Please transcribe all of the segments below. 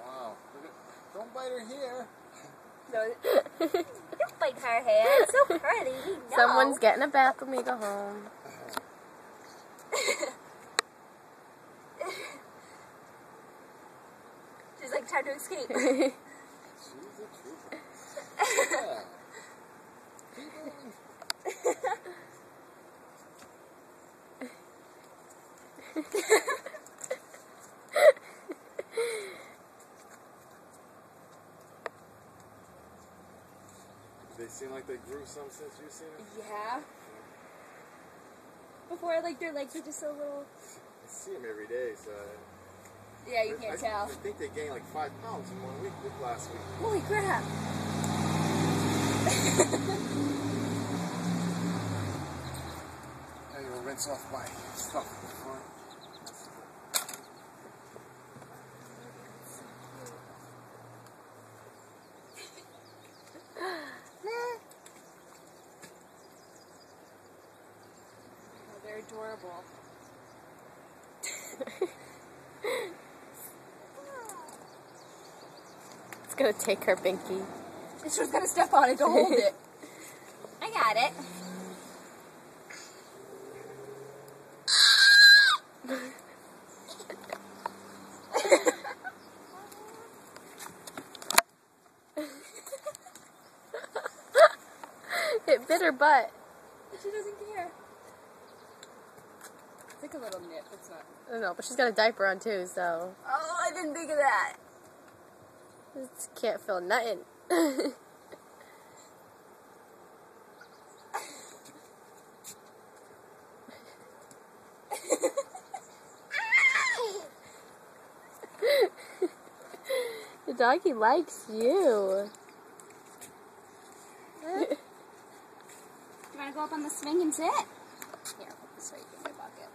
Wow. Don't bite her hair. No, don't bite her hair. It's so pretty. We know. Someone's getting a bath when we go home. She's like trying to escape. She's a trooper. Yeah. Keep moving. They seem like they grew some since you've seen them? Yeah. Before, like, their legs were just so little. I see them every day, so... Yeah, you can't tell. I think they gained like 5 pounds in 1 week last week. Holy crap. Now you'll rinse off my stuff before. Oh, they're adorable. It's gonna take her binky. She was gonna step on it to hold it. I got it. It bit her butt. She doesn't care. It's like a little nip. It's not. I don't know, but she's got a diaper on too, so Oh, I didn't think of that. just can't feel nothing. The doggy likes you. You want to go up on the swing and sit? Here, I'll put this right in my bucket.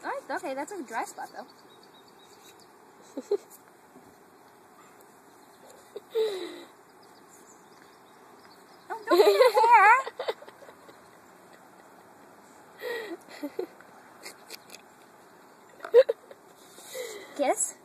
Alright, okay, that's a dry spot though. Oh, don't get your hair! Kiss?